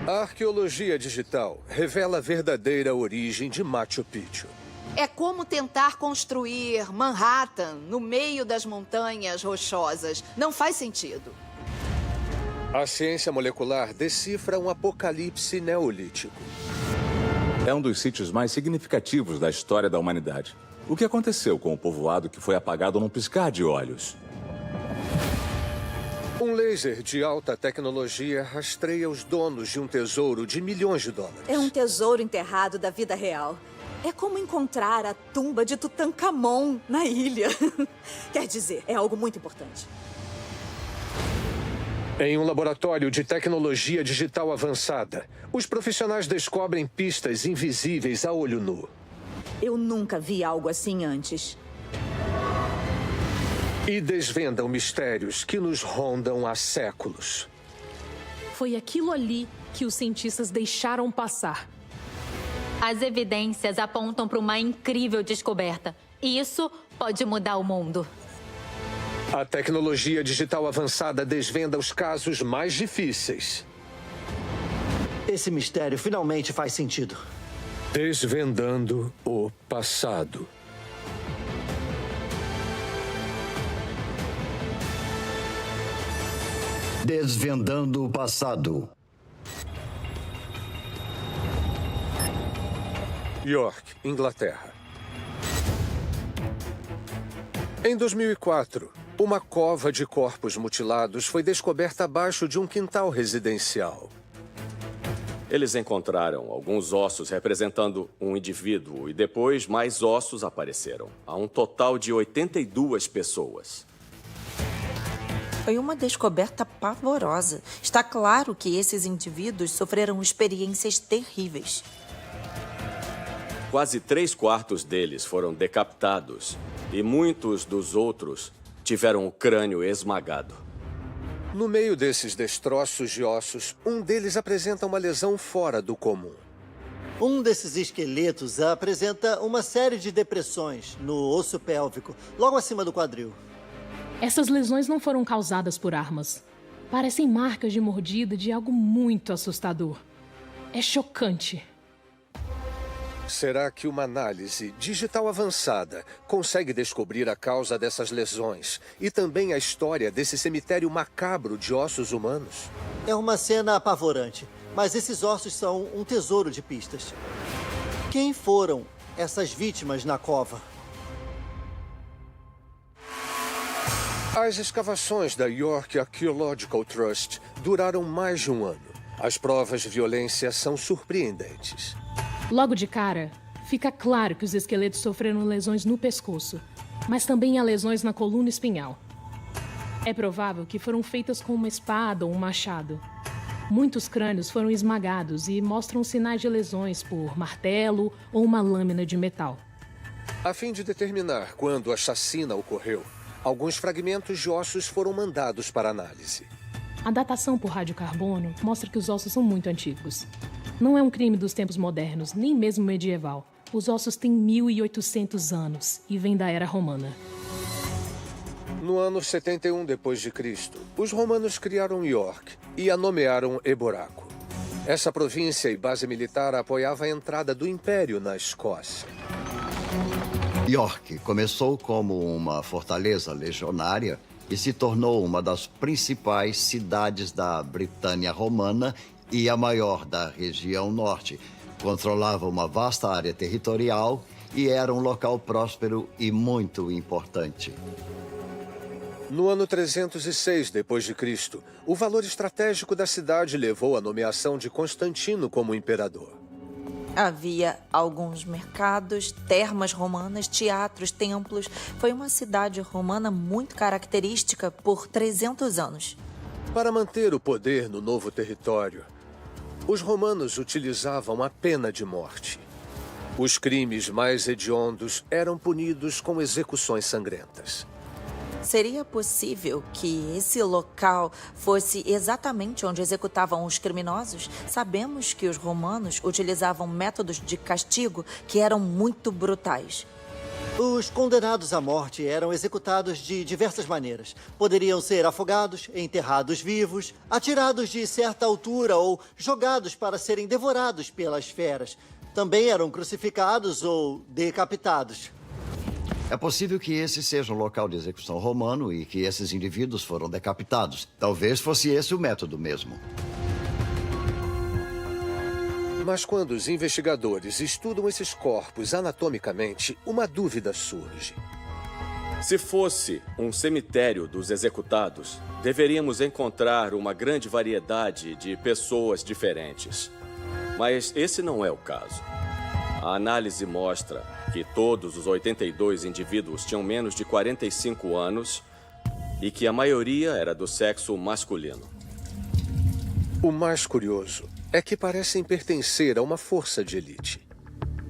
A arqueologia digital revela a verdadeira origem de Machu Picchu. É como tentar construir Manhattan no meio das montanhas rochosas. Não faz sentido. A ciência molecular decifra um apocalipse neolítico. É um dos sítios mais significativos da história da humanidade. O que aconteceu com o povoado que foi apagado num piscar de olhos? Um laser de alta tecnologia rastreia os donos de um tesouro de milhões de dólares. É um tesouro enterrado da vida real. É como encontrar a tumba de Tutankhamon na ilha. Quer dizer, é algo muito importante. Em um laboratório de tecnologia digital avançada, os profissionais descobrem pistas invisíveis a olho nu. Eu nunca vi algo assim antes. E desvendam mistérios que nos rondam há séculos. Foi aquilo ali que os cientistas deixaram passar. As evidências apontam para uma incrível descoberta. Isso pode mudar o mundo. A tecnologia digital avançada desvenda os casos mais difíceis. Esse mistério finalmente faz sentido. Desvendando o passado. Desvendando o passado. York, Inglaterra. Em 2004, uma cova de corpos mutilados foi descoberta abaixo de um quintal residencial. Eles encontraram alguns ossos representando um indivíduo e depois mais ossos apareceram. Há um total de 82 pessoas. Foi uma descoberta pavorosa. Está claro que esses indivíduos sofreram experiências terríveis. Quase 3/4 deles foram decapitados e muitos dos outros tiveram o crânio esmagado. No meio desses destroços de ossos, um deles apresenta uma lesão fora do comum. Um desses esqueletos apresenta uma série de depressões no osso pélvico, logo acima do quadril. Essas lesões não foram causadas por armas. Parecem marcas de mordida de algo muito assustador. É chocante. Será que uma análise digital avançada consegue descobrir a causa dessas lesões e também a história desse cemitério macabro de ossos humanos? É uma cena apavorante, mas esses ossos são um tesouro de pistas. Quem foram essas vítimas na cova? As escavações da York Archaeological Trust duraram mais de um ano. As provas de violência são surpreendentes. Logo de cara, fica claro que os esqueletos sofreram lesões no pescoço, mas também há lesões na coluna espinhal. É provável que foram feitas com uma espada ou um machado. Muitos crânios foram esmagados e mostram sinais de lesões por martelo ou uma lâmina de metal. A fim de determinar quando a chacina ocorreu, alguns fragmentos de ossos foram mandados para análise. A datação por radiocarbono mostra que os ossos são muito antigos. Não é um crime dos tempos modernos, nem mesmo medieval. Os ossos têm 1.800 anos e vêm da era romana. No ano 71 d.C., os romanos criaram York e a nomearam Eboraco. Essa província e base militar apoiava a entrada do Império na Escócia. York começou como uma fortaleza legionária e se tornou uma das principais cidades da Britânia romana e a maior da região norte. Controlava uma vasta área territorial e era um local próspero e muito importante. No ano 306 d.C., o valor estratégico da cidade levou à nomeação de Constantino como imperador. Havia alguns mercados, termas romanas, teatros, templos. Foi uma cidade romana muito característica por 300 anos. Para manter o poder no novo território, os romanos utilizavam a pena de morte. Os crimes mais hediondos eram punidos com execuções sangrentas. Seria possível que esse local fosse exatamente onde executavam os criminosos? Sabemos que os romanos utilizavam métodos de castigo que eram muito brutais. Os condenados à morte eram executados de diversas maneiras. Poderiam ser afogados, enterrados vivos, atirados de certa altura ou jogados para serem devorados pelas feras. Também eram crucificados ou decapitados. É possível que esse seja um local de execução romano e que esses indivíduos foram decapitados. Talvez fosse esse o método mesmo. Mas quando os investigadores estudam esses corpos anatomicamente, uma dúvida surge. Se fosse um cemitério dos executados, deveríamos encontrar uma grande variedade de pessoas diferentes. Mas esse não é o caso. A análise mostra que todos os 82 indivíduos tinham menos de 45 anos e que a maioria era do sexo masculino. O mais curioso é que parecem pertencer a uma força de elite.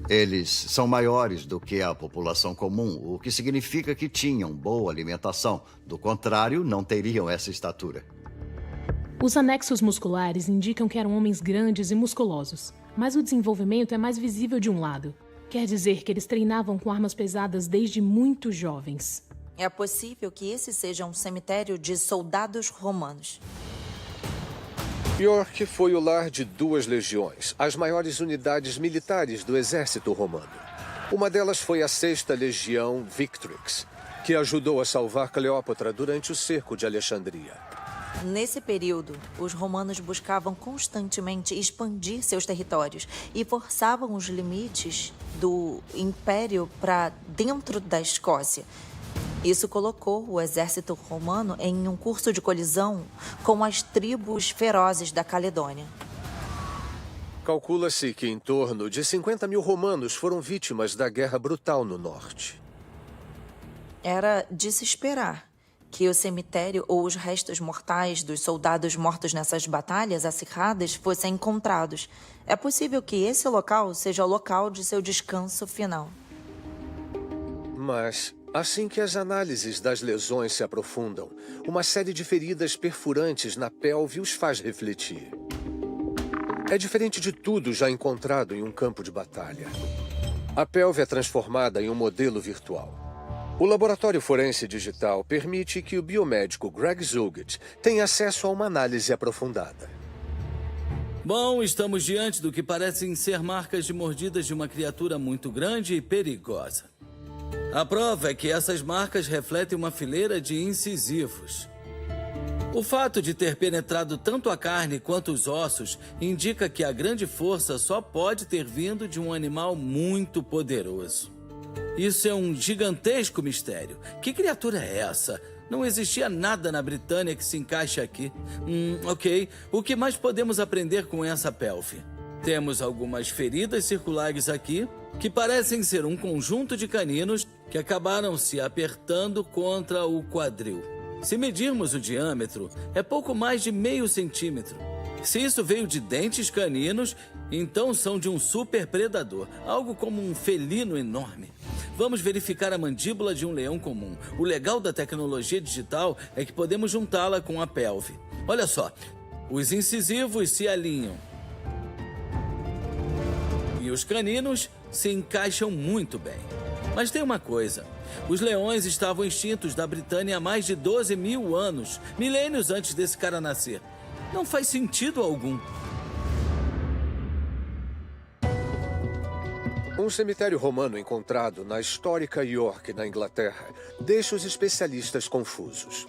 Eles são maiores do que a população comum, o que significa que tinham boa alimentação. Do contrário, não teriam essa estatura. Os anexos musculares indicam que eram homens grandes e musculosos, mas o desenvolvimento é mais visível de um lado. Quer dizer que eles treinavam com armas pesadas desde muito jovens. É possível que esse seja um cemitério de soldados romanos. York foi o lar de 2 legiões, as maiores unidades militares do exército romano. Uma delas foi a 6ª Legião Victrix, que ajudou a salvar Cleópatra durante o cerco de Alexandria. Nesse período, os romanos buscavam constantemente expandir seus territórios e forçavam os limites do império para dentro da Escócia. Isso colocou o exército romano em um curso de colisão com as tribos ferozes da Caledônia. Calcula-se que em torno de 50 mil romanos foram vítimas da guerra brutal no norte. Era de se esperar que o cemitério ou os restos mortais dos soldados mortos nessas batalhas acirradas fossem encontrados. É possível que esse local seja o local de seu descanso final. Mas, assim que as análises das lesões se aprofundam, uma série de feridas perfurantes na pelve os faz refletir. É diferente de tudo já encontrado em um campo de batalha. A pelve é transformada em um modelo virtual. O laboratório forense digital permite que o biomédico Greg Zuget tenha acesso a uma análise aprofundada. Bom, estamos diante do que parecem ser marcas de mordidas de uma criatura muito grande e perigosa. A prova é que essas marcas refletem uma fileira de incisivos. O fato de ter penetrado tanto a carne quanto os ossos indica que a grande força só pode ter vindo de um animal muito poderoso. Isso é um gigantesco mistério. Que criatura é essa? Não existia nada na Britânia que se encaixe aqui. Ok. O que mais podemos aprender com essa pelve? Temos algumas feridas circulares aqui, que parecem ser um conjunto de caninos que acabaram se apertando contra o quadril. Se medirmos o diâmetro, é pouco mais de meio centímetro. Se isso veio de dentes caninos, então são de um superpredador, algo como um felino enorme. Vamos verificar a mandíbula de um leão comum. O legal da tecnologia digital é que podemos juntá-la com a pelve. Olha só, os incisivos se alinham. E os caninos se encaixam muito bem. Mas tem uma coisa. Os leões estavam extintos da Britânia há mais de 12 mil anos, milênios antes desse cara nascer. Não faz sentido algum. Um cemitério romano encontrado na histórica York, na Inglaterra, deixa os especialistas confusos.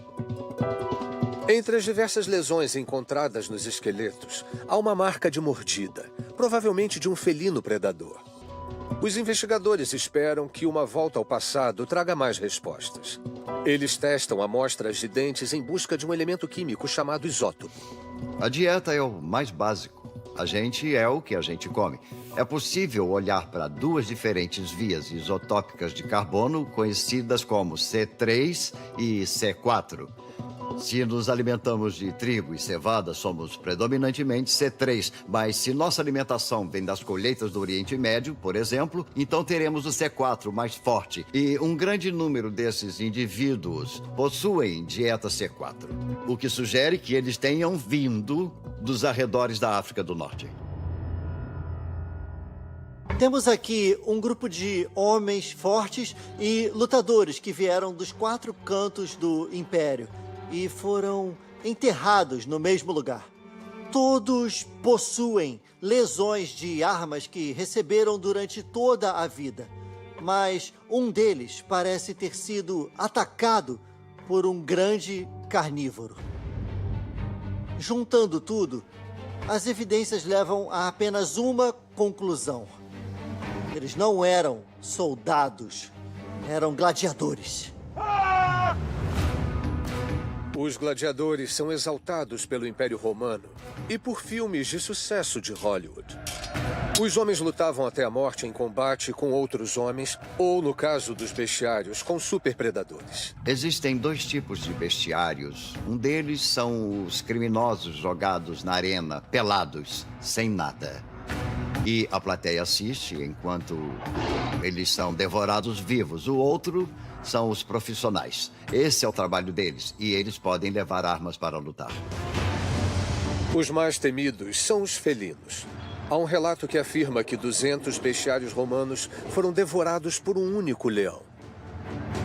Entre as diversas lesões encontradas nos esqueletos, há uma marca de mordida, provavelmente de um felino predador. Os investigadores esperam que uma volta ao passado traga mais respostas. Eles testam amostras de dentes em busca de um elemento químico chamado isótopo. A dieta é o mais básico. A gente é o que a gente come. É possível olhar para 2 diferentes vias isotópicas de carbono, conhecidas como C3 e C4. Se nos alimentamos de trigo e cevada, somos predominantemente C3. Mas se nossa alimentação vem das colheitas do Oriente Médio, por exemplo, então teremos o C4 mais forte. E um grande número desses indivíduos possuem dieta C4. O que sugere que eles tenham vindo dos arredores da África do Norte. Temos aqui um grupo de homens fortes e lutadores que vieram dos 4 cantos do Império e foram enterrados no mesmo lugar. Todos possuem lesões de armas que receberam durante toda a vida, mas um deles parece ter sido atacado por um grande carnívoro. Juntando tudo, as evidências levam a apenas uma conclusão. Eles não eram soldados, eram gladiadores. Os gladiadores são exaltados pelo Império Romano e por filmes de sucesso de Hollywood. Os homens lutavam até a morte em combate com outros homens, ou, no caso dos bestiários, com superpredadores. Existem 2 tipos de bestiários. Um deles são os criminosos jogados na arena, pelados, sem nada. E a plateia assiste enquanto eles são devorados vivos. O outro são os profissionais. Esse é o trabalho deles e eles podem levar armas para lutar. Os mais temidos são os felinos. Há um relato que afirma que 200 bestiários romanos foram devorados por um único leão.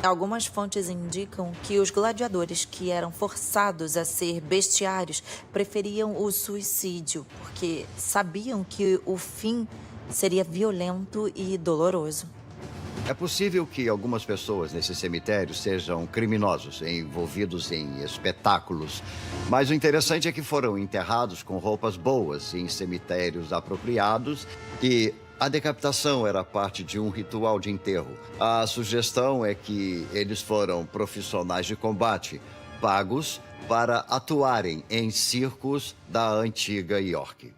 Algumas fontes indicam que os gladiadores que eram forçados a ser bestiários preferiam o suicídio, porque sabiam que o fim seria violento e doloroso. É possível que algumas pessoas nesse cemitério sejam criminosos, envolvidos em espetáculos. Mas o interessante é que foram enterrados com roupas boas, em cemitérios apropriados, e a decapitação era parte de um ritual de enterro. A sugestão é que eles foram profissionais de combate, pagos para atuarem em circos da antiga York.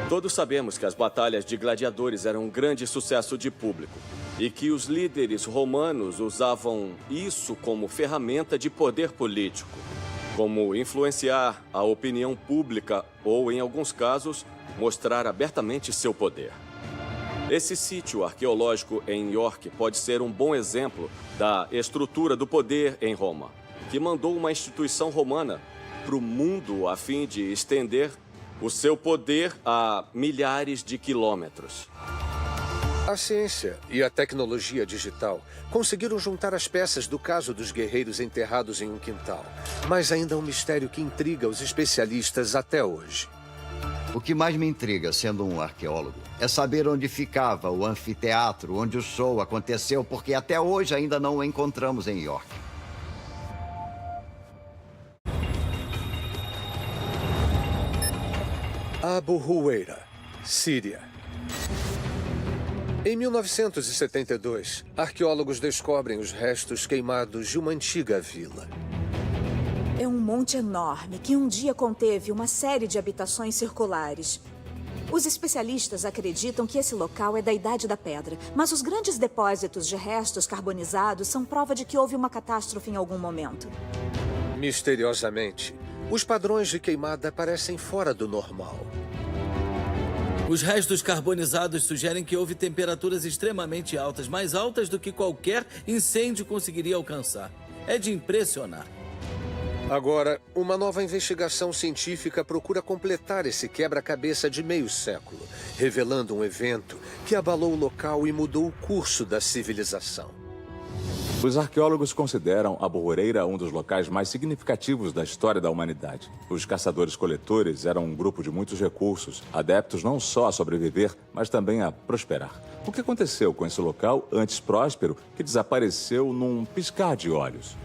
Todos sabemos que as batalhas de gladiadores eram um grande sucesso de público e que os líderes romanos usavam isso como ferramenta de poder político, como influenciar a opinião pública ou, em alguns casos, mostrar abertamente seu poder. Esse sítio arqueológico em York pode ser um bom exemplo da estrutura do poder em Roma, que mandou uma instituição romana para o mundo a fim de estender o seu poder a milhares de quilômetros. A ciência e a tecnologia digital conseguiram juntar as peças do caso dos guerreiros enterrados em um quintal. Mas ainda há um mistério que intriga os especialistas até hoje. O que mais me intriga, sendo um arqueólogo, é saber onde ficava o anfiteatro onde o show aconteceu, porque até hoje ainda não o encontramos em York. Abu Huwaira, Síria. Em 1972, arqueólogos descobrem os restos queimados de uma antiga vila. É um monte enorme que um dia conteve uma série de habitações circulares. Os especialistas acreditam que esse local é da Idade da Pedra, mas os grandes depósitos de restos carbonizados são prova de que houve uma catástrofe em algum momento. Misteriosamente, os padrões de queimada parecem fora do normal. Os restos carbonizados sugerem que houve temperaturas extremamente altas, mais altas do que qualquer incêndio conseguiria alcançar. É de impressionar. Agora, uma nova investigação científica procura completar esse quebra-cabeça de meio século, revelando um evento que abalou o local e mudou o curso da civilização. Os arqueólogos consideram Abu Huwaira um dos locais mais significativos da história da humanidade. Os caçadores-coletores eram um grupo de muitos recursos, adeptos não só a sobreviver, mas também a prosperar. O que aconteceu com esse local, antes próspero, que desapareceu num piscar de olhos?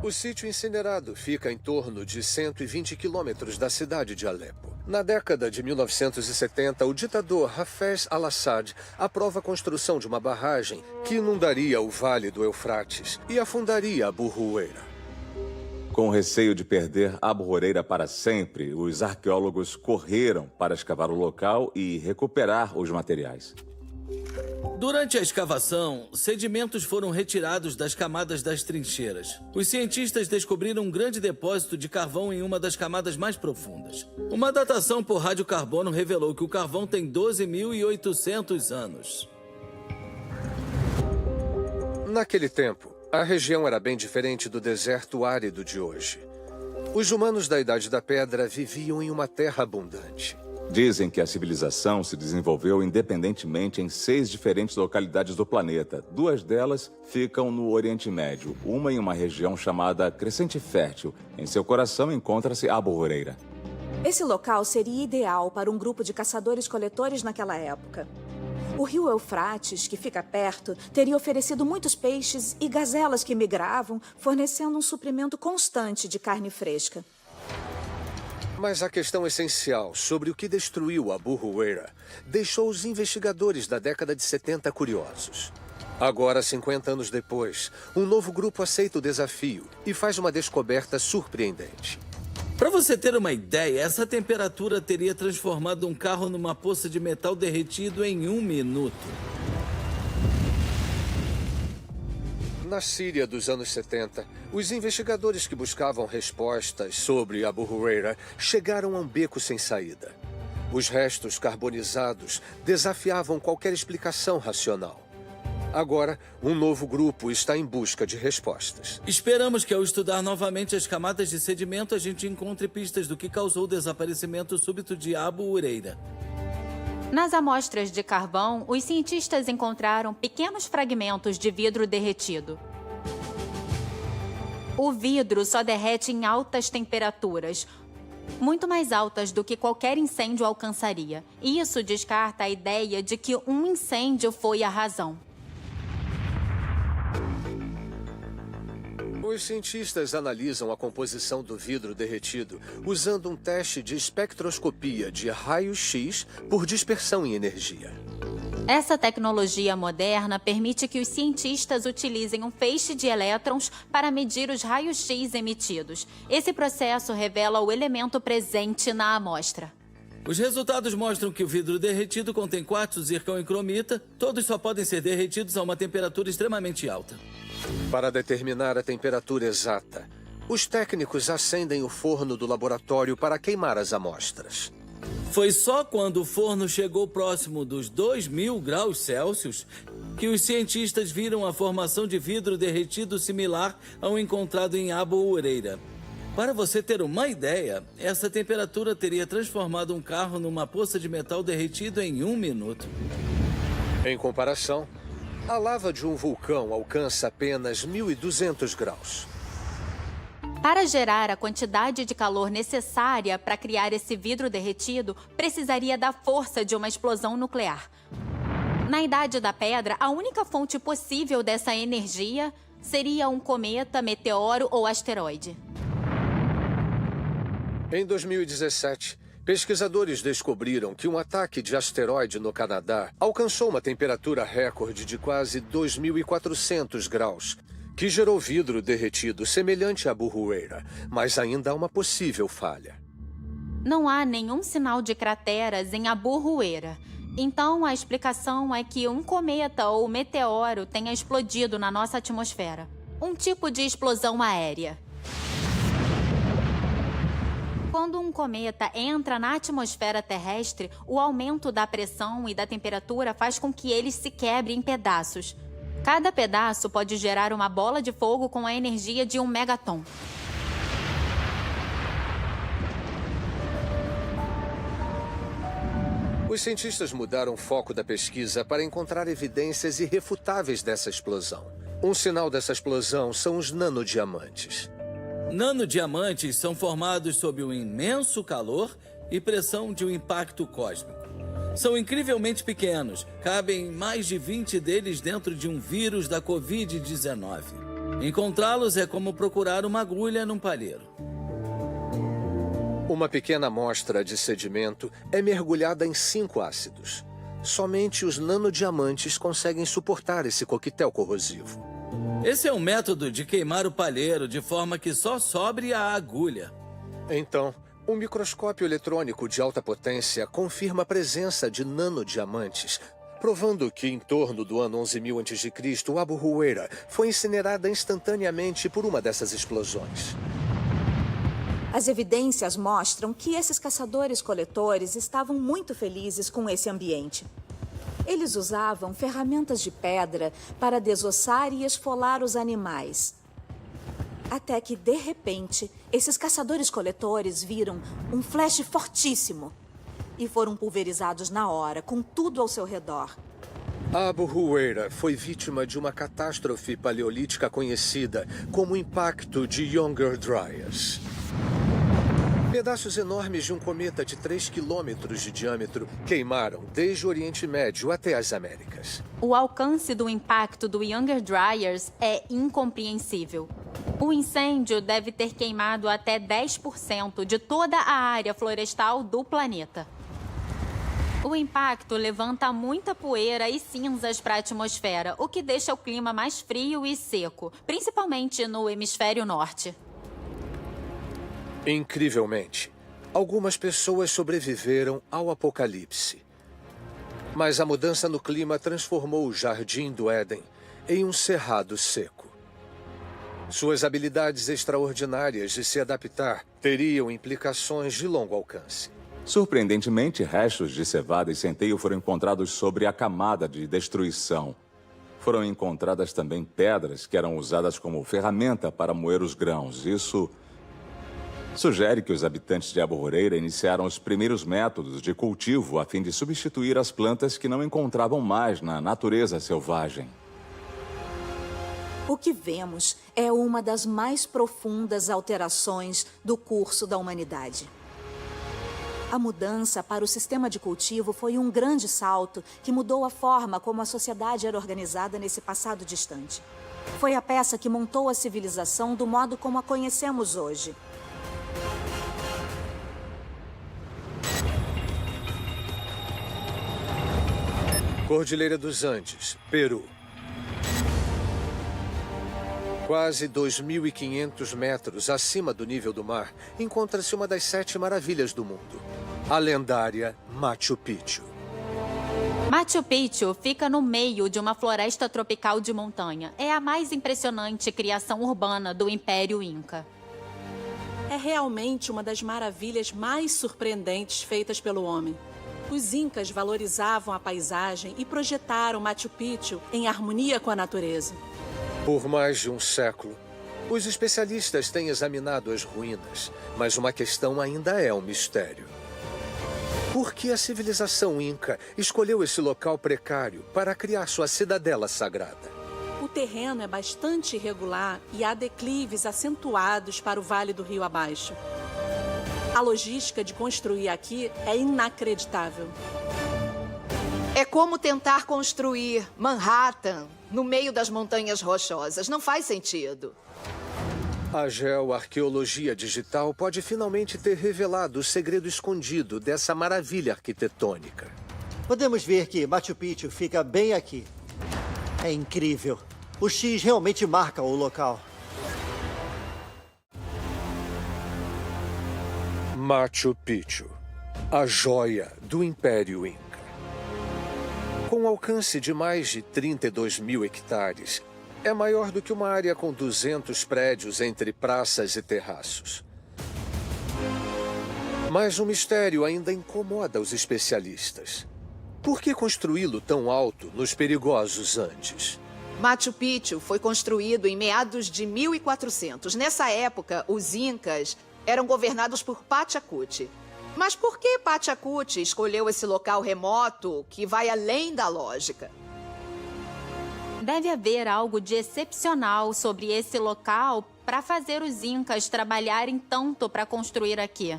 O sítio incinerado fica em torno de 120 quilômetros da cidade de Alepo. Na década de 1970, o ditador Hafez al-Assad aprova a construção de uma barragem que inundaria o Vale do Eufrates e afundaria Abu Huwaira. Com receio de perder Abu Huwaira para sempre, os arqueólogos correram para escavar o local e recuperar os materiais. Durante a escavação, sedimentos foram retirados das camadas das trincheiras. Os cientistas descobriram um grande depósito de carvão em uma das camadas mais profundas. Uma datação por radiocarbono revelou que o carvão tem 12.800 anos. Naquele tempo, a região era bem diferente do deserto árido de hoje. Os humanos da Idade da Pedra viviam em uma terra abundante. Dizem que a civilização se desenvolveu independentemente em 6 diferentes localidades do planeta. 2 delas ficam no Oriente Médio, uma em uma região chamada Crescente Fértil. Em seu coração encontra-se Abu Huraira. Esse local seria ideal para um grupo de caçadores-coletores naquela época. O rio Eufrates, que fica perto, teria oferecido muitos peixes e gazelas que migravam, fornecendo um suprimento constante de carne fresca. Mas a questão essencial sobre o que destruiu Abu Huraira deixou os investigadores da década de 70 curiosos. Agora, 50 anos depois, um novo grupo aceita o desafio e faz uma descoberta surpreendente. Para você ter uma ideia, essa temperatura teria transformado um carro numa poça de metal derretido em 1 minuto. Na Síria dos anos 70, os investigadores que buscavam respostas sobre Abu Huraira chegaram a um beco sem saída. Os restos carbonizados desafiavam qualquer explicação racional. Agora, um novo grupo está em busca de respostas. Esperamos que ao estudar novamente as camadas de sedimento, a gente encontre pistas do que causou o desaparecimento súbito de Abu Huraira. Nas amostras de carvão, os cientistas encontraram pequenos fragmentos de vidro derretido. O vidro só derrete em altas temperaturas, muito mais altas do que qualquer incêndio alcançaria. Isso descarta a ideia de que um incêndio foi a razão. Os cientistas analisam a composição do vidro derretido usando um teste de espectroscopia de raio-x por dispersão em energia. Essa tecnologia moderna permite que os cientistas utilizem um feixe de elétrons para medir os raios-x emitidos. Esse processo revela o elemento presente na amostra. Os resultados mostram que o vidro derretido contém quartzo, zircão e cromita. Todos só podem ser derretidos a uma temperatura extremamente alta. Para determinar a temperatura exata, os técnicos acendem o forno do laboratório para queimar as amostras. Foi só quando o forno chegou próximo dos 2.000 graus Celsius que os cientistas viram a formação de vidro derretido similar ao encontrado em Abu Huraira. Para você ter uma ideia, essa temperatura teria transformado um carro numa poça de metal derretido em 1 minuto. Em comparação, a lava de um vulcão alcança apenas 1.200 graus. Para gerar a quantidade de calor necessária para criar esse vidro derretido, precisaria da força de uma explosão nuclear. Na Idade da Pedra, a única fonte possível dessa energia seria um cometa, meteoro ou asteroide. Em 2017, pesquisadores descobriram que um ataque de asteroide no Canadá alcançou uma temperatura recorde de quase 2.400 graus, que gerou vidro derretido semelhante a Abu Huraira, mas ainda há uma possível falha. Não há nenhum sinal de crateras em Abu Huraira. Então, a explicação é que um cometa ou meteoro tenha explodido na nossa atmosfera. Um tipo de explosão aérea. Quando um cometa entra na atmosfera terrestre, o aumento da pressão e da temperatura faz com que ele se quebre em pedaços. Cada pedaço pode gerar uma bola de fogo com a energia de 1 megaton. Os cientistas mudaram o foco da pesquisa para encontrar evidências irrefutáveis dessa explosão. Um sinal dessa explosão são os nanodiamantes. Nanodiamantes são formados sob um imenso calor e pressão de um impacto cósmico. São incrivelmente pequenos, cabem mais de 20 deles dentro de um vírus da Covid-19. Encontrá-los é como procurar uma agulha num palheiro. Uma pequena amostra de sedimento é mergulhada em 5 ácidos. Somente os nanodiamantes conseguem suportar esse coquetel corrosivo. Esse é um método de queimar o palheiro de forma que só sobre a agulha. Então, um microscópio eletrônico de alta potência confirma a presença de nanodiamantes, provando que em torno do ano 11.000 a.C., Abu Huraira foi incinerada instantaneamente por uma dessas explosões. As evidências mostram que esses caçadores-coletores estavam muito felizes com esse ambiente. Eles usavam ferramentas de pedra para desossar e esfolar os animais. Até que, de repente, esses caçadores-coletores viram um flash fortíssimo e foram pulverizados na hora, com tudo ao seu redor. A Abuhueira foi vítima de uma catástrofe paleolítica conhecida como o impacto de Younger Dryas. Pedaços enormes de um cometa de 3 quilômetros de diâmetro queimaram desde o Oriente Médio até as Américas. O alcance do impacto do Younger Dryas é incompreensível. O incêndio deve ter queimado até 10% de toda a área florestal do planeta. O impacto levanta muita poeira e cinzas para a atmosfera, o que deixa o clima mais frio e seco, principalmente no hemisfério norte. Incrivelmente, algumas pessoas sobreviveram ao apocalipse. Mas a mudança no clima transformou o Jardim do Éden em um cerrado seco. Suas habilidades extraordinárias de se adaptar teriam implicações de longo alcance. Surpreendentemente, restos de cevada e centeio foram encontrados sobre a camada de destruição. Foram encontradas também pedras que eram usadas como ferramenta para moer os grãos. Isso sugere que os habitantes de Abuhueira iniciaram os primeiros métodos de cultivo a fim de substituir as plantas que não encontravam mais na natureza selvagem. O que vemos é uma das mais profundas alterações do curso da humanidade. A mudança para o sistema de cultivo foi um grande salto que mudou a forma como a sociedade era organizada nesse passado distante. Foi a peça que montou a civilização do modo como a conhecemos hoje. Cordilheira dos Andes, Peru. Quase 2.500 metros acima do nível do mar, encontra-se uma das 7 maravilhas do mundo, a lendária Machu Picchu. Machu Picchu fica no meio de uma floresta tropical de montanha. É a mais impressionante criação urbana do Império Inca. É realmente uma das maravilhas mais surpreendentes feitas pelo homem. Os incas valorizavam a paisagem e projetaram Machu Picchu em harmonia com a natureza. Por mais de um século, os especialistas têm examinado as ruínas, mas uma questão ainda é um mistério. Por que a civilização inca escolheu esse local precário para criar sua cidadela sagrada? O terreno é bastante irregular e há declives acentuados para o vale do rio abaixo. A logística de construir aqui é inacreditável. É como tentar construir Manhattan no meio das montanhas rochosas. Não faz sentido. A geoarqueologia digital pode finalmente ter revelado o segredo escondido dessa maravilha arquitetônica. Podemos ver que Machu Picchu fica bem aqui. É incrível. O X realmente marca o local. Machu Picchu, a joia do Império Inca. Com um alcance de mais de 32.000 hectares, é maior do que uma área com 200 prédios entre praças e terraços. Mas um mistério ainda incomoda os especialistas. Por que construí-lo tão alto nos perigosos Andes? Machu Picchu foi construído em meados de 1400. Nessa época, os incas eram governados por Pachacuti. Mas por que Pachacuti escolheu esse local remoto que vai além da lógica? Deve haver algo de excepcional sobre esse local para fazer os incas trabalharem tanto para construir aqui.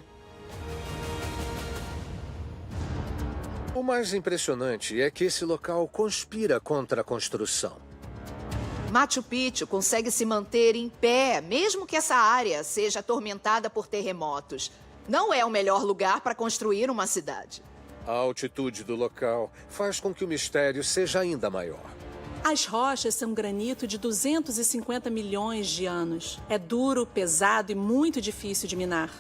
O mais impressionante é que esse local conspira contra a construção. Machu Picchu consegue se manter em pé, mesmo que essa área seja atormentada por terremotos. Não é o melhor lugar para construir uma cidade. A altitude do local faz com que o mistério seja ainda maior. As rochas são granito de 250 milhões de anos. É duro, pesado e muito difícil de minar.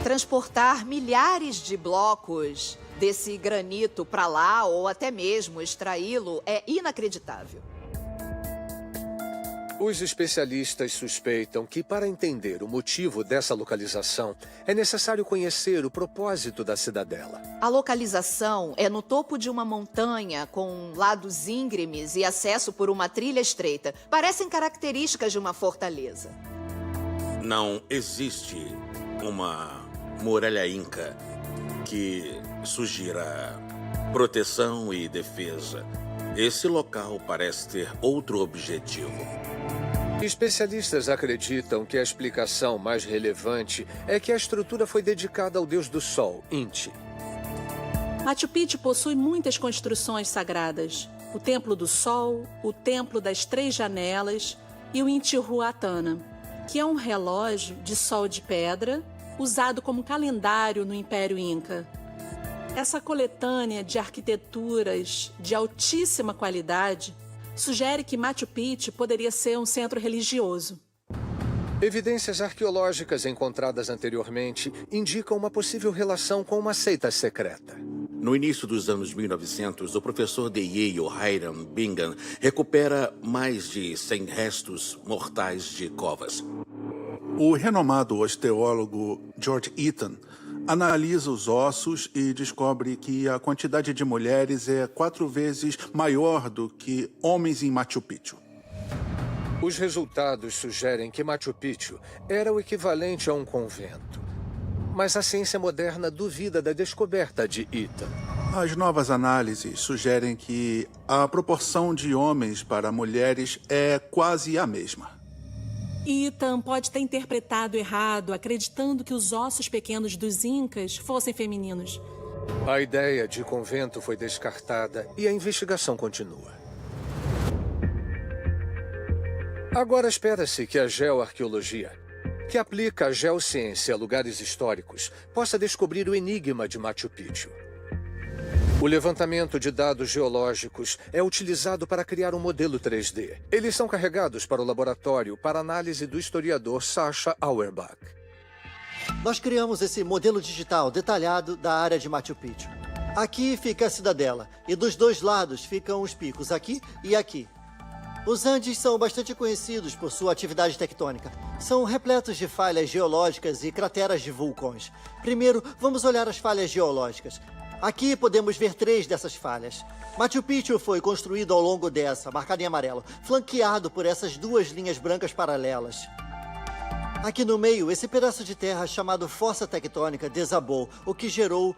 Transportar milhares de blocos desse granito para lá ou até mesmo extraí-lo é inacreditável. Os especialistas suspeitam que, para entender o motivo dessa localização, é necessário conhecer o propósito da cidadela. A localização é no topo de uma montanha com lados íngremes e acesso por uma trilha estreita. Parecem características de uma fortaleza. Não existe uma muralha inca que sugira proteção e defesa. Esse local parece ter outro objetivo. Especialistas acreditam que a explicação mais relevante é que a estrutura foi dedicada ao deus do sol, Inti. Machu Picchu possui muitas construções sagradas. O Templo do Sol, o Templo das Três Janelas e o Intihuatana, que é um relógio de sol de pedra usado como calendário no Império Inca. Essa coletânea de arquiteturas de altíssima qualidade sugere que Machu Picchu poderia ser um centro religioso. Evidências arqueológicas encontradas anteriormente indicam uma possível relação com uma seita secreta. No início dos anos 1900, o professor de Yale, Hiram Bingham, recupera mais de 100 restos mortais de covas. O renomado osteólogo George Eaton analisa os ossos e descobre que a quantidade de mulheres é 4 vezes maior do que homens em Machu Picchu. Os resultados sugerem que Machu Picchu era o equivalente a um convento. Mas a ciência moderna duvida da descoberta de Eaton. As novas análises sugerem que a proporção de homens para mulheres é quase a mesma. Eaton pode ter interpretado errado, acreditando que os ossos pequenos dos incas fossem femininos. A ideia de convento foi descartada e a investigação continua. Agora espera-se que a geoarqueologia, que aplica a geociência a lugares históricos, possa descobrir o enigma de Machu Picchu. O levantamento de dados geológicos é utilizado para criar um modelo 3D. Eles são carregados para o laboratório para análise do historiador Sacha Auerbach. Nós criamos esse modelo digital detalhado da área de Machu Picchu. Aqui fica a cidadela, e dos dois lados ficam os picos, aqui e aqui. Os Andes são bastante conhecidos por sua atividade tectônica. São repletos de falhas geológicas e crateras de vulcões. Primeiro, vamos olhar as falhas geológicas. Aqui podemos ver 3 dessas falhas. Machu Picchu foi construído ao longo dessa, marcada em amarelo, flanqueado por essas 2 linhas brancas paralelas. Aqui no meio, esse pedaço de terra chamado fossa tectônica desabou, o que gerou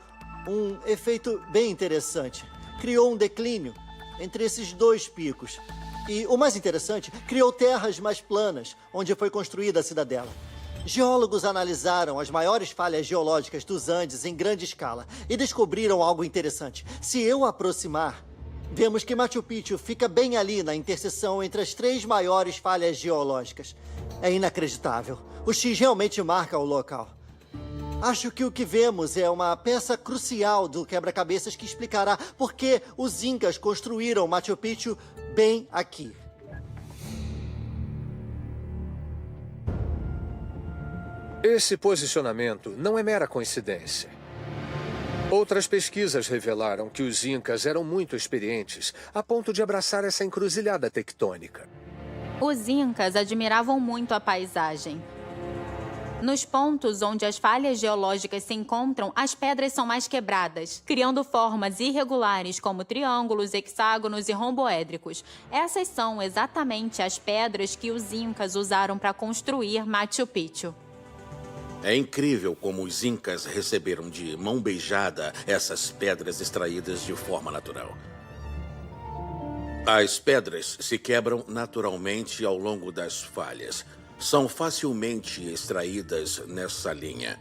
um efeito bem interessante. Criou um declínio entre esses 2 picos. E, o mais interessante, criou terras mais planas, onde foi construída a cidadela. Geólogos analisaram as maiores falhas geológicas dos Andes em grande escala e descobriram algo interessante. Se eu aproximar, vemos que Machu Picchu fica bem ali na interseção entre as 3 maiores falhas geológicas. É inacreditável. O X realmente marca o local. Acho que o que vemos é uma peça crucial do quebra-cabeças que explicará por que os Incas construíram Machu Picchu bem aqui. Esse posicionamento não é mera coincidência. Outras pesquisas revelaram que os incas eram muito experientes a ponto de abraçar essa encruzilhada tectônica. Os incas admiravam muito a paisagem. Nos pontos onde as falhas geológicas se encontram, as pedras são mais quebradas, criando formas irregulares como triângulos, hexágonos e romboédricos. Essas são exatamente as pedras que os incas usaram para construir Machu Picchu. É incrível como os incas receberam de mão beijada essas pedras extraídas de forma natural. As pedras se quebram naturalmente ao longo das falhas. São facilmente extraídas nessa linha.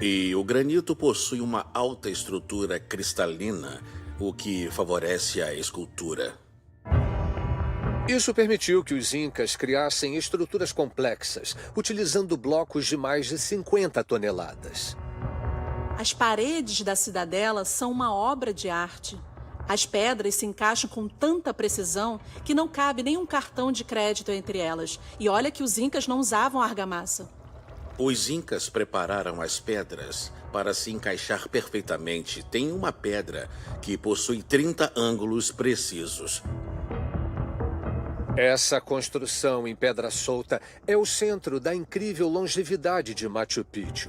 E o granito possui uma alta estrutura cristalina, o que favorece a escultura. Isso permitiu que os incas criassem estruturas complexas, utilizando blocos de mais de 50 toneladas. As paredes da cidadela são uma obra de arte. As pedras se encaixam com tanta precisão que não cabe nenhum cartão de crédito entre elas. E olha que os incas não usavam argamassa. Os incas prepararam as pedras para se encaixar perfeitamente. Tem uma pedra que possui 30 ângulos precisos. Essa construção em pedra solta é o centro da incrível longevidade de Machu Picchu.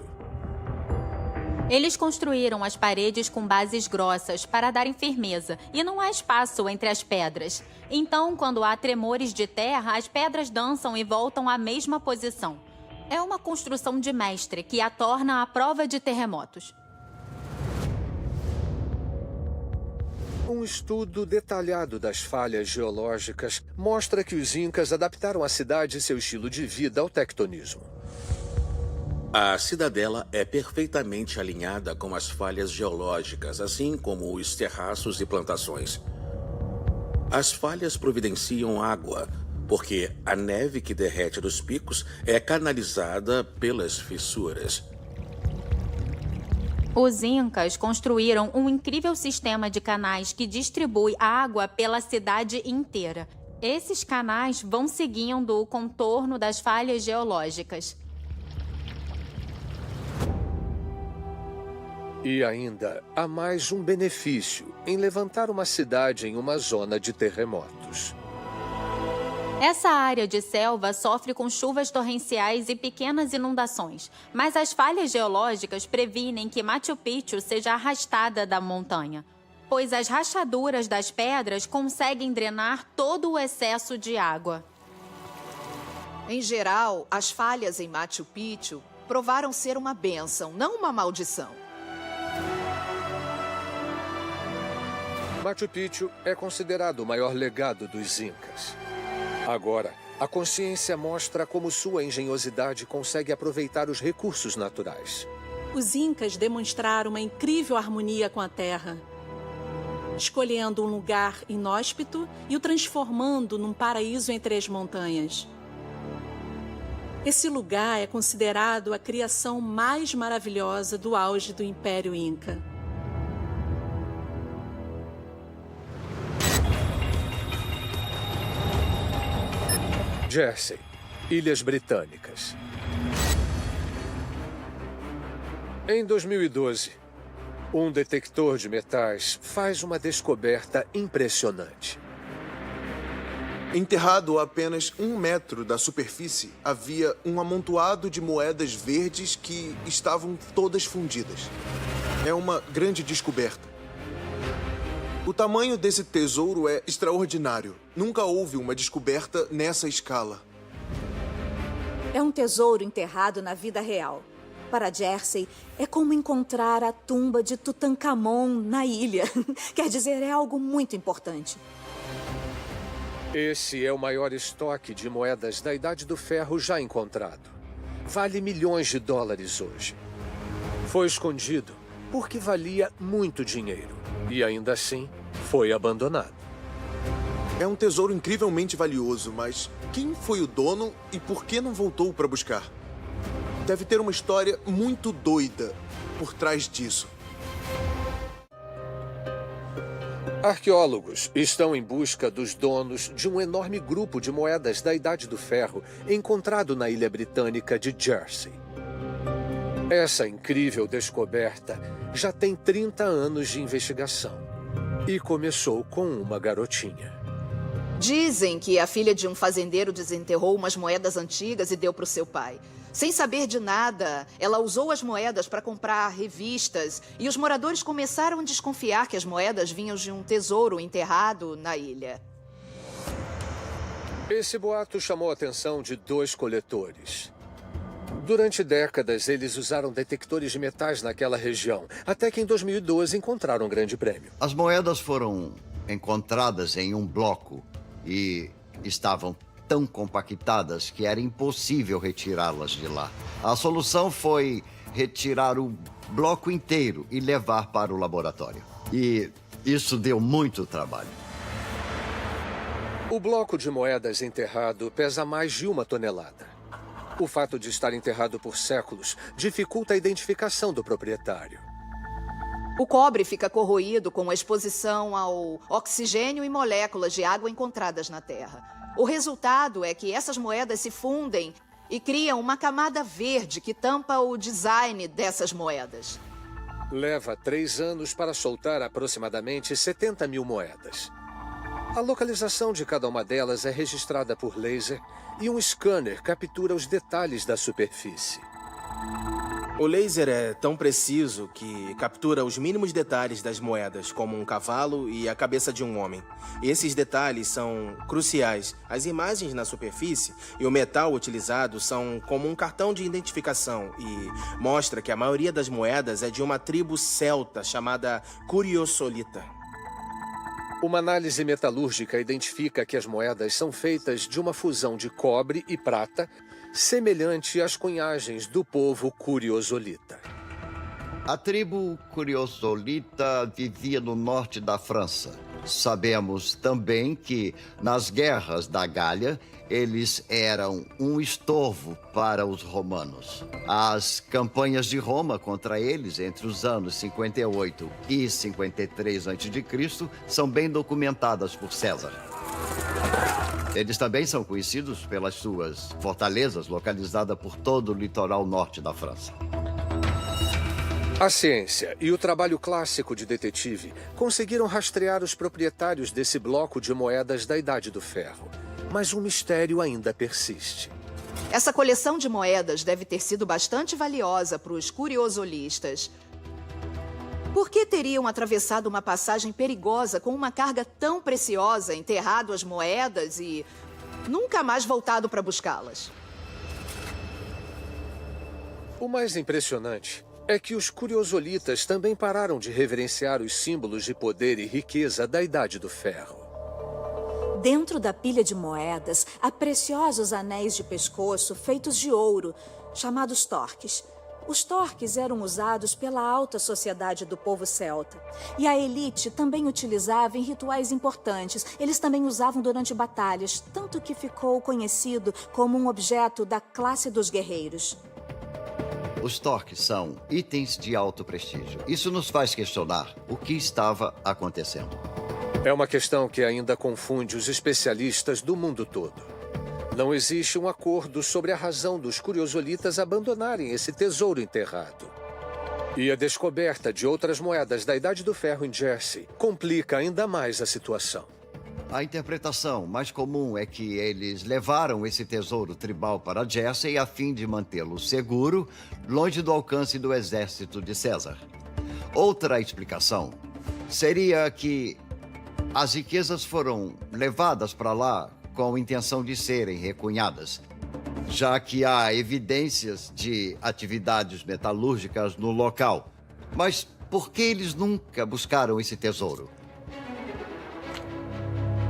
Eles construíram as paredes com bases grossas para darem firmeza e não há espaço entre as pedras. Então, quando há tremores de terra, as pedras dançam e voltam à mesma posição. É uma construção de mestre que a torna à prova de terremotos. Um estudo detalhado das falhas geológicas mostra que os incas adaptaram a cidade e seu estilo de vida ao tectonismo. A cidadela é perfeitamente alinhada com as falhas geológicas, assim como os terraços e plantações. As falhas providenciam água, porque a neve que derrete dos picos é canalizada pelas fissuras. Os incas construíram um incrível sistema de canais que distribui água pela cidade inteira. Esses canais vão seguindo o contorno das falhas geológicas. E ainda há mais um benefício em levantar uma cidade em uma zona de terremotos. Essa área de selva sofre com chuvas torrenciais e pequenas inundações, mas as falhas geológicas previnem que Machu Picchu seja arrastada da montanha, pois as rachaduras das pedras conseguem drenar todo o excesso de água. Em geral, as falhas em Machu Picchu provaram ser uma bênção, não uma maldição. Machu Picchu é considerado o maior legado dos incas. Agora, a consciência mostra como sua engenhosidade consegue aproveitar os recursos naturais. Os incas demonstraram uma incrível harmonia com a terra, escolhendo um lugar inóspito e o transformando num paraíso entre as montanhas. Esse lugar é considerado a criação mais maravilhosa do auge do Império Inca. Jersey, Ilhas Britânicas. Em 2012, um detector de metais faz uma descoberta impressionante. Enterrado a apenas 1 metro da superfície, havia um amontoado de moedas verdes que estavam todas fundidas. É uma grande descoberta. O tamanho desse tesouro é extraordinário. Nunca houve uma descoberta nessa escala. É um tesouro enterrado na vida real. Para Jersey, é como encontrar a tumba de Tutankhamon na ilha. Quer dizer, é algo muito importante. Esse é o maior estoque de moedas da Idade do Ferro já encontrado. Vale milhões de dólares hoje. Foi escondido porque valia muito dinheiro. E ainda assim, foi abandonado. É um tesouro incrivelmente valioso, mas quem foi o dono e por que não voltou para buscar? Deve ter uma história muito doida por trás disso. Arqueólogos estão em busca dos donos de um enorme grupo de moedas da Idade do Ferro encontrado na ilha britânica de Jersey. Essa incrível descoberta já tem 30 anos de investigação e começou com uma garotinha. Dizem que a filha de um fazendeiro desenterrou umas moedas antigas e deu para o seu pai. Sem saber de nada, ela usou as moedas para comprar revistas e os moradores começaram a desconfiar que as moedas vinham de um tesouro enterrado na ilha. Esse boato chamou a atenção de 2 coletores. Durante décadas, eles usaram detectores de metais naquela região, até que em 2012 encontraram um grande prêmio. As moedas foram encontradas em um bloco e estavam tão compactadas que era impossível retirá-las de lá. A solução foi retirar o bloco inteiro e levar para o laboratório. E isso deu muito trabalho. O bloco de moedas enterrado pesa mais de 1 tonelada. O fato de estar enterrado por séculos dificulta a identificação do proprietário. O cobre fica corroído com a exposição ao oxigênio e moléculas de água encontradas na Terra. O resultado é que essas moedas se fundem e criam uma camada verde que tampa o design dessas moedas. Leva 3 anos para soltar aproximadamente 70 mil moedas. A localização de cada uma delas é registrada por laser e um scanner captura os detalhes da superfície. O laser é tão preciso que captura os mínimos detalhes das moedas, como um cavalo e a cabeça de um homem. E esses detalhes são cruciais. As imagens na superfície e o metal utilizado são como um cartão de identificação e mostra que a maioria das moedas é de uma tribo celta chamada Curiosolita. Uma análise metalúrgica identifica que as moedas são feitas de uma fusão de cobre e prata, semelhante às cunhagens do povo Curiosolita. A tribo Curiosolita vivia no norte da França. Sabemos também que, nas guerras da Gália, eles eram um estorvo para os romanos. As campanhas de Roma contra eles entre os anos 58 e 53 a.C. são bem documentadas por César. Eles também são conhecidos pelas suas fortalezas localizadas por todo o litoral norte da França. A ciência e o trabalho clássico de detetive conseguiram rastrear os proprietários desse bloco de moedas da Idade do Ferro. Mas um mistério ainda persiste. Essa coleção de moedas deve ter sido bastante valiosa para os curiosolistas. Por que teriam atravessado uma passagem perigosa com uma carga tão preciosa, enterrado as moedas e nunca mais voltado para buscá-las? O mais impressionante é que os curiosolitas também pararam de reverenciar os símbolos de poder e riqueza da Idade do Ferro. Dentro da pilha de moedas, há preciosos anéis de pescoço feitos de ouro, chamados torques. Os torques eram usados pela alta sociedade do povo celta. E a elite também utilizava em rituais importantes. Eles também usavam durante batalhas, tanto que ficou conhecido como um objeto da classe dos guerreiros. Os torques são itens de alto prestígio. Isso nos faz questionar o que estava acontecendo. É uma questão que ainda confunde os especialistas do mundo todo. Não existe um acordo sobre a razão dos curiosolitas abandonarem esse tesouro enterrado. E a descoberta de outras moedas da Idade do Ferro em Jersey complica ainda mais a situação. A interpretação mais comum é que eles levaram esse tesouro tribal para Jersey a fim de mantê-lo seguro, longe do alcance do exército de César. Outra explicação seria que as riquezas foram levadas para lá com a intenção de serem recunhadas, já que há evidências de atividades metalúrgicas no local. Mas por que eles nunca buscaram esse tesouro?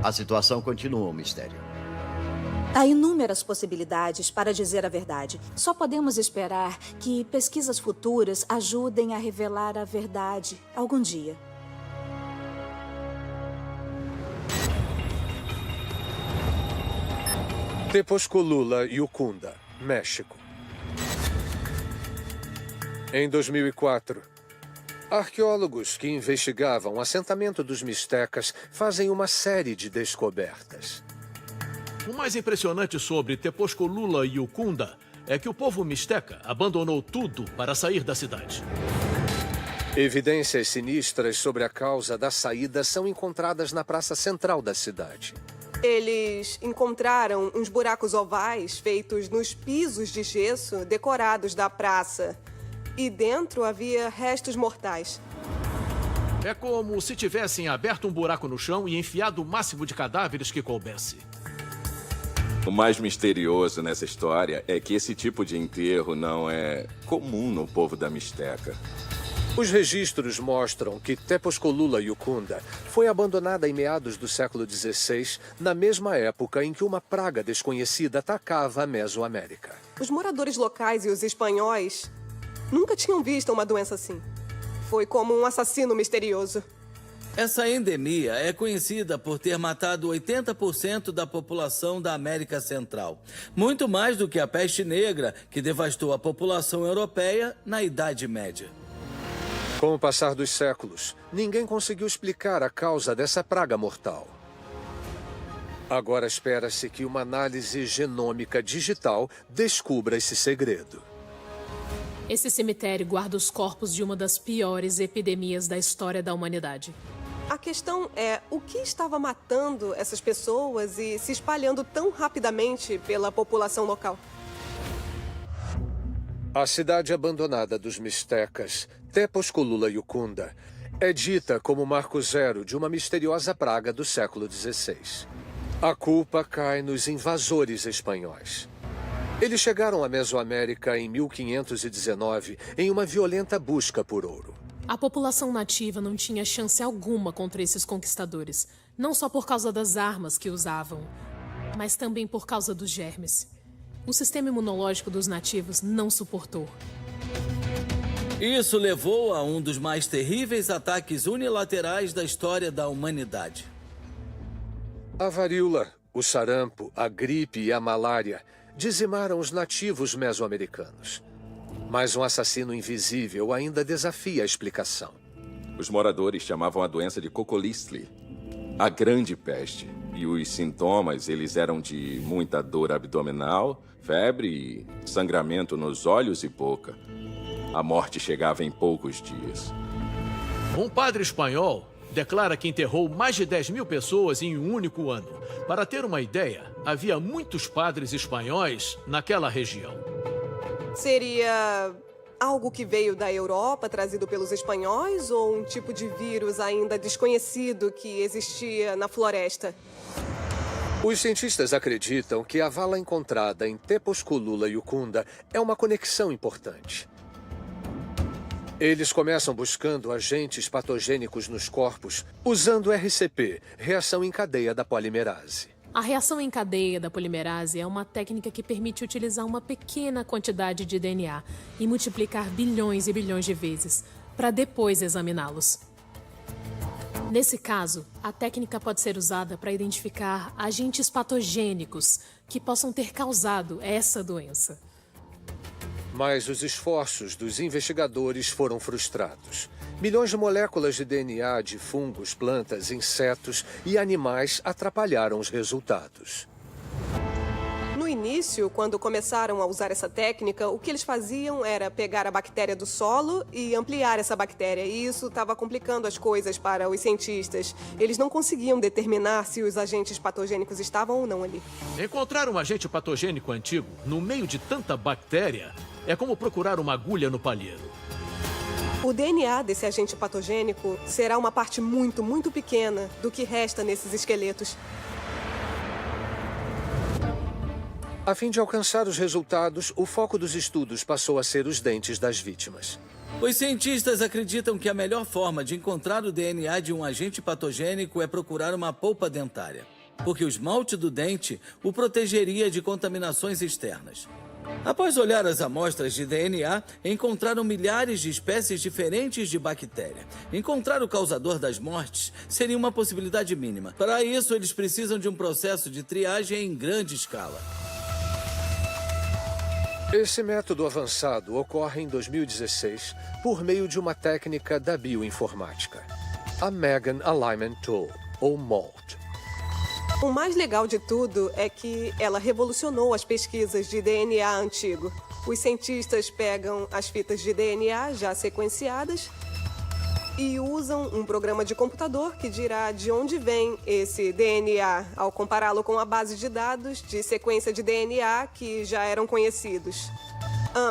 A situação continua um mistério. Há inúmeras possibilidades, para dizer a verdade. Só podemos esperar que pesquisas futuras ajudem a revelar a verdade algum dia. Tepozcotlula e Ucunda, México. Em 2004, arqueólogos que investigavam o assentamento dos mistecas fazem uma série de descobertas. O mais impressionante sobre Tepozcotlula e Ucunda é que o povo misteca abandonou tudo para sair da cidade. Evidências sinistras sobre a causa da saída são encontradas na praça central da cidade. Eles encontraram uns buracos ovais feitos nos pisos de gesso decorados da praça. E dentro havia restos mortais. É como se tivessem aberto um buraco no chão e enfiado o máximo de cadáveres que coubesse. O mais misterioso nessa história é que esse tipo de enterro não é comum no povo da Mixteca. Os registros mostram que Tepozcotlula e Ucunda foi abandonada em meados do século XVI, na mesma época em que uma praga desconhecida atacava a Mesoamérica. Os moradores locais e os espanhóis nunca tinham visto uma doença assim. Foi como um assassino misterioso. Essa endemia é conhecida por ter matado 80% da população da América Central. Muito mais do que a peste negra, que devastou a população europeia na Idade Média. Com o passar dos séculos, ninguém conseguiu explicar a causa dessa praga mortal. Agora espera-se que uma análise genômica digital descubra esse segredo. Esse cemitério guarda os corpos de uma das piores epidemias da história da humanidade. A questão é, o que estava matando essas pessoas e se espalhando tão rapidamente pela população local? A cidade abandonada dos mistecas, Tepozcolula-Yucunda, é dita como marco zero de uma misteriosa praga do século XVI. A culpa cai nos invasores espanhóis. Eles chegaram à Mesoamérica em 1519 em uma violenta busca por ouro. A população nativa não tinha chance alguma contra esses conquistadores, não só por causa das armas que usavam, mas também por causa dos germes. O sistema imunológico dos nativos não suportou. Isso levou a um dos mais terríveis ataques unilaterais da história da humanidade. A varíola, o sarampo, a gripe e a malária dizimaram os nativos mesoamericanos. Mas um assassino invisível ainda desafia a explicação. Os moradores chamavam a doença de Cocolistli, a grande peste. E os sintomas, eles eram de muita dor abdominal, febre e sangramento nos olhos e boca. A morte chegava em poucos dias. Um padre espanhol declara que enterrou mais de 10.000 pessoas em um único ano. Para ter uma ideia, havia muitos padres espanhóis naquela região. Seria algo que veio da Europa, trazido pelos espanhóis, ou um tipo de vírus ainda desconhecido que existia na floresta? Os cientistas acreditam que a vala encontrada em Tepozcolula-Yucunda é uma conexão importante. Eles começam buscando agentes patogênicos nos corpos, usando RCP, reação em cadeia da polimerase. A reação em cadeia da polimerase é uma técnica que permite utilizar uma pequena quantidade de DNA e multiplicar bilhões e bilhões de vezes, para depois examiná-los. Nesse caso, a técnica pode ser usada para identificar agentes patogênicos que possam ter causado essa doença. Mas os esforços dos investigadores foram frustrados. Milhões de moléculas de DNA de fungos, plantas, insetos e animais atrapalharam os resultados. No início, quando começaram a usar essa técnica, o que eles faziam era pegar a bactéria do solo e ampliar essa bactéria. E isso estava complicando as coisas para os cientistas. Eles não conseguiam determinar se os agentes patogênicos estavam ou não ali. Encontrar um agente patogênico antigo no meio de tanta bactéria é como procurar uma agulha no palheiro. O DNA desse agente patogênico será uma parte muito, muito pequena do que resta nesses esqueletos. A fim de alcançar os resultados, o foco dos estudos passou a ser os dentes das vítimas. Os cientistas acreditam que a melhor forma de encontrar o DNA de um agente patogênico é procurar uma polpa dentária, porque o esmalte do dente o protegeria de contaminações externas. Após olhar as amostras de DNA, encontraram milhares de espécies diferentes de bactéria. Encontrar o causador das mortes seria uma possibilidade mínima. Para isso, eles precisam de um processo de triagem em grande escala. Esse método avançado ocorre em 2016 por meio de uma técnica da bioinformática, a Megan Alignment Tool, ou MALT. O mais legal de tudo é que ela revolucionou as pesquisas de DNA antigo. Os cientistas pegam as fitas de DNA já sequenciadas e usam um programa de computador que dirá de onde vem esse DNA, ao compará-lo com a base de dados de sequência de DNA que já eram conhecidos.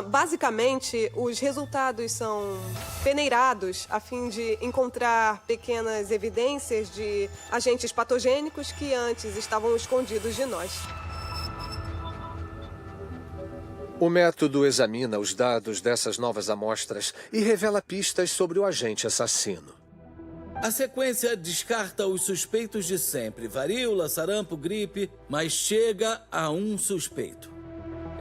Basicamente, os resultados são peneirados a fim de encontrar pequenas evidências de agentes patogênicos que antes estavam escondidos de nós. O método examina os dados dessas novas amostras e revela pistas sobre o agente assassino. A sequência descarta os suspeitos de sempre, varíola, sarampo, gripe, mas chega a um suspeito.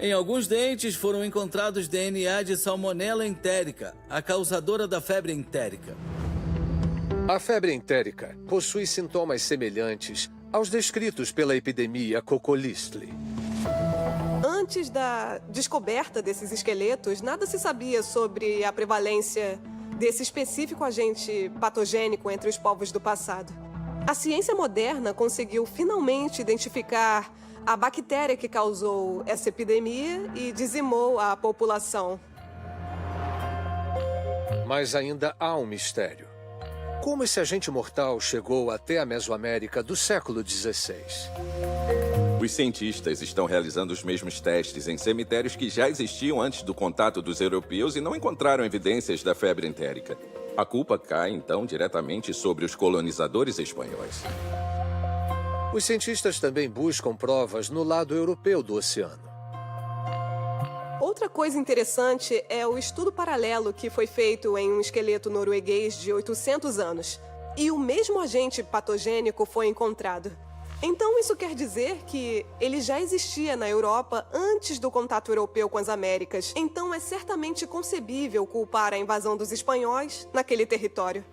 Em alguns dentes foram encontrados DNA de Salmonella entérica, a causadora da febre entérica. A febre entérica possui sintomas semelhantes aos descritos pela epidemia Cocolistli. Antes da descoberta desses esqueletos, nada se sabia sobre a prevalência desse específico agente patogênico entre os povos do passado. A ciência moderna conseguiu finalmente identificar a bactéria que causou essa epidemia e dizimou a população. Mas ainda há um mistério. Como esse agente mortal chegou até a Mesoamérica do século XVI? Os cientistas estão realizando os mesmos testes em cemitérios que já existiam antes do contato dos europeus e não encontraram evidências da febre entérica. A culpa cai, então, diretamente sobre os colonizadores espanhóis. Os cientistas também buscam provas no lado europeu do oceano. Outra coisa interessante é o estudo paralelo que foi feito em um esqueleto norueguês de 800 anos. E o mesmo agente patogênico foi encontrado. Então isso quer dizer que ele já existia na Europa antes do contato europeu com as Américas. Então é certamente concebível culpar a invasão dos espanhóis naquele território.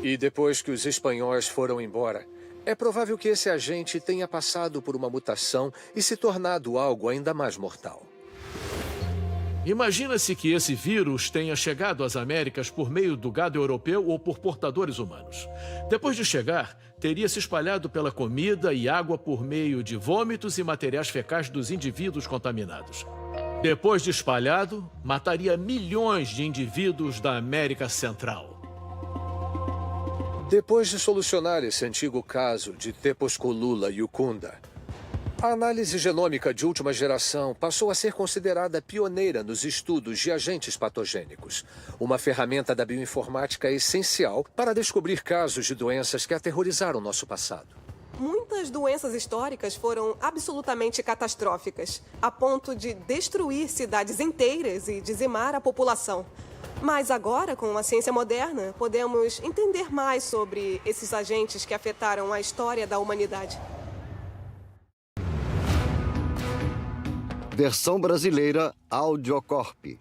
E depois que os espanhóis foram embora, é provável que esse agente tenha passado por uma mutação e se tornado algo ainda mais mortal. Imagina-se que esse vírus tenha chegado às Américas por meio do gado europeu ou por portadores humanos. Depois de chegar, teria se espalhado pela comida e água por meio de vômitos e materiais fecais dos indivíduos contaminados. Depois de espalhado, mataria milhões de indivíduos da América Central. Depois de solucionar esse antigo caso de Tepozcolula yucunda, a análise genômica de última geração passou a ser considerada pioneira nos estudos de agentes patogênicos, uma ferramenta da bioinformática essencial para descobrir casos de doenças que aterrorizaram nosso passado. Muitas doenças históricas foram absolutamente catastróficas, a ponto de destruir cidades inteiras e dizimar a população. Mas agora, com a ciência moderna, podemos entender mais sobre esses agentes que afetaram a história da humanidade. Versão brasileira Audiocorp.